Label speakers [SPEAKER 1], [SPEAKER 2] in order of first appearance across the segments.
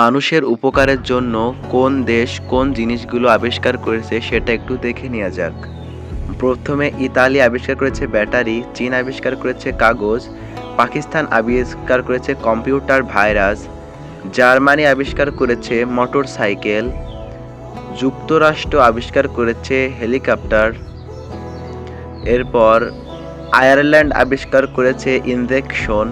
[SPEAKER 1] মানুষের উপকারের জন্য কোন দেশ কোন জিনিসগুলো আবিষ্কার করেছে সেটা একটু দেখে নেওয়া যাক। প্রথমে ইতালি আবিষ্কার করেছে ব্যাটারি, চীন আবিষ্কার করেছে কাগজ, পাকিস্তান আবিষ্কার করেছে কম্পিউটার ভাইরাস, জার্মানি আবিষ্কার করেছে মোটর সাইকেল, যুক্তরাষ্ট্র আবিষ্কার করেছে হেলিকপ্টার, এরপর আয়ারল্যান্ড আবিষ্কার করেছে ইনজেকশন,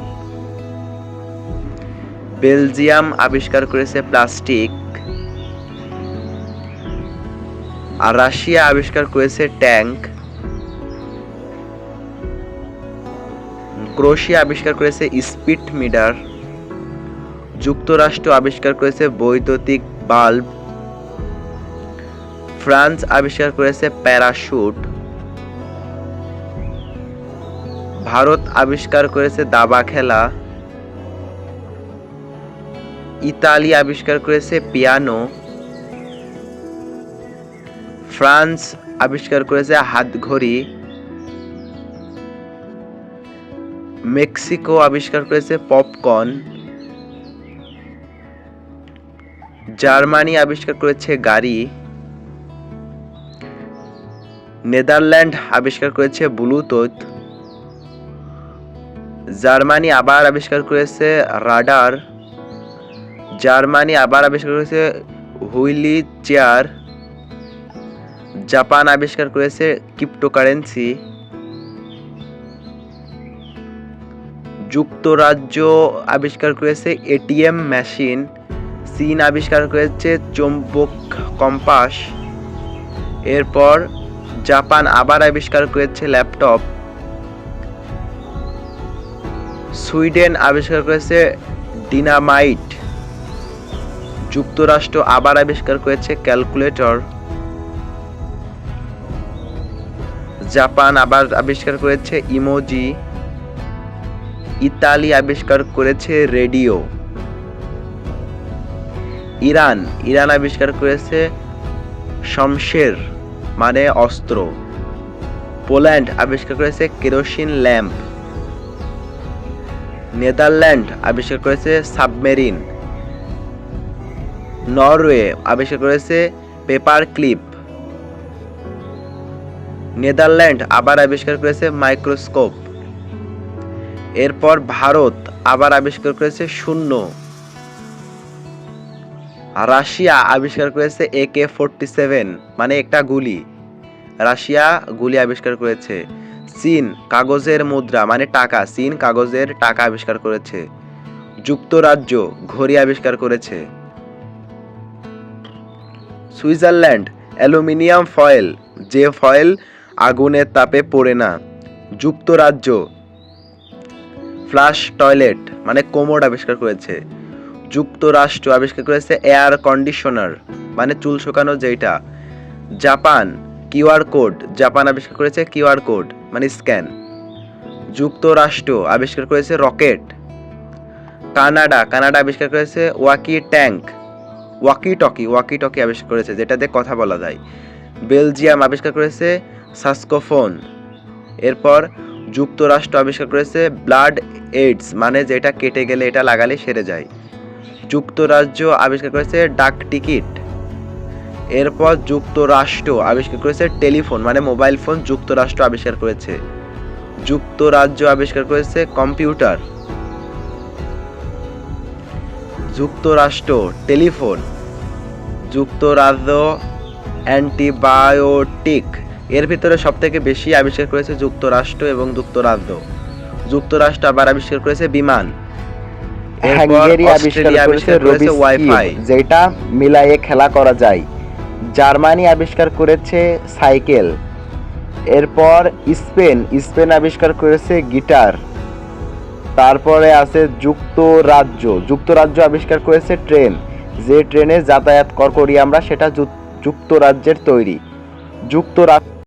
[SPEAKER 1] বেলজিয়াম আবিষ্কার করেছে প্লাস্টিক, আর রাশিয়া আবিষ্কার করেছে ট্যাঙ্ক, ক্রোয়েশিয়া আবিষ্কার করেছে স্পিড মিটার, যুক্তরাষ্ট্র আবিষ্কার করেছে বৈদ্যুতিক বাল্ব, ফ্রান্স আবিষ্কার করেছে প্যারাশুট, ভারত আবিষ্কার করেছে দাবা খেলা, ইতালি আবিষ্কার করেছে পিয়ানো, ফ্রান্স আবিষ্কার করেছে হাতঘড়ি, মেক্সিকো আবিষ্কার করেছে পপকর্ন, জার্মানি আবিষ্কার করেছে গাড়ি, নেদারল্যান্ড আবিষ্কার করেছে ব্লুটুথ, জার্মানি আবার আবিষ্কার করেছে রাডার, জার্মানি আবার আবিষ্কার করেছে হুইলি চেয়ার, জাপান আবিষ্কার করেছে ক্রিপ্টোকারেন্সি, যুক্তরাজ্য আবিষ্কার করেছে এটিএম মেশিন, চীন আবিষ্কার করেছে চৌম্বক কম্পাস, এরপর জাপান আবার আবিষ্কার করেছে ল্যাপটপ, সুইডেন আবিষ্কার করেছে ডিনামাইট, যুক্তরাষ্ট্র আবার আবিষ্কার করেছে ক্যালকুলেটর, জাপান আবার আবিষ্কার করেছে ইমোজি, ইতালি আবিষ্কার করেছে রেডিও, ইরান আবিষ্কার করেছে শমশের মানে অস্ত্র, পোল্যান্ড আবিষ্কার করেছে কেরোসিন ল্যাম্প, নেদারল্যান্ড আবিষ্কার করেছে সাবমেরিন, নরওয়ে আবিষ্কার করেছে পেপার ক্লিপ, নেদারল্যান্ড আবার আবিষ্কার করেছে মাইক্রোস্কোপ, এরপর ভারত আবার আবিষ্কার করেছে শূন্য, রাশিয়া আবিষ্কার করেছে AK-47 মানে একটা গুলি, রাশিয়া গুলি আবিষ্কার করেছে, চীন কাগজের মুদ্রা মানে টাকা, চীন কাগজের টাকা আবিষ্কার করেছে, যুক্তরাজ্য ঘড়ি আবিষ্কার করেছে, সুইজারল্যান্ড অ্যালুমিনিয়াম ফয়েল যে ফয়েল আগুনের তাপে পড়ে না, যুক্তরাজ্য ফ্লাশ টয়লেট মানে কোমোড আবিষ্কার করেছে, যুক্তরাষ্ট্র আবিষ্কার করেছে এয়ার কন্ডিশনার মানে চুল শুকানো যেটা, জাপান কিউআর কোড, জাপান আবিষ্কার করেছে কিউআর কোড মানে স্ক্যান, যুক্তরাষ্ট্র আবিষ্কার করেছে রকেট, কানাডা আবিষ্কার করেছে ওয়াকি টকি আবিষ্কার করেছে যেটা দিয়ে কথা বলা যায়, বেলজিয়াম আবিষ্কার করেছে সাসকোফোন, এরপর যুক্তরাষ্ট্র আবিষ্কার করেছে ব্লাড এইডস মানে যেটা কেটে গেলে এটা লাগালে সেরে যায়, যুক্তরাজ্য আবিষ্কার করেছে ডাক টিকিট, এরপর যুক্তরাষ্ট্র আবিষ্কার করেছে টেলিফোন মানে মোবাইল ফোন, যুক্তরাষ্ট্র আবিষ্কার করেছে, যুক্তরাজ্য আবিষ্কার করেছে কম্পিউটার, যুক্তরাষ্ট্র টেলিফোন, যুক্তরাজ্য অ্যান্টিবায়োটিক, এর ভিতরে সবথেকে বেশি আবিষ্কার করেছে যুক্তরাষ্ট্র এবং যুক্তরাষ্ট্র আবার আবিষ্কার করেছে বিমান,
[SPEAKER 2] হাঙ্গেরি আবিষ্কার করেছে ওয়াইফাই যেটা মিলায়ে খেলা করা যায়, জার্মানি আবিষ্কার করেছে সাইকেল, এরপর স্পেন আবিষ্কার করেছে গিটার, তারপরে আছে যুক্তরাজ্য আবিষ্কার করেছে ট্রেন, যে ট্রেনে যাতায়াত করি আমরা সেটা যুক্তরাজ্যের তৈরি, যুক্তরাষ্ট্র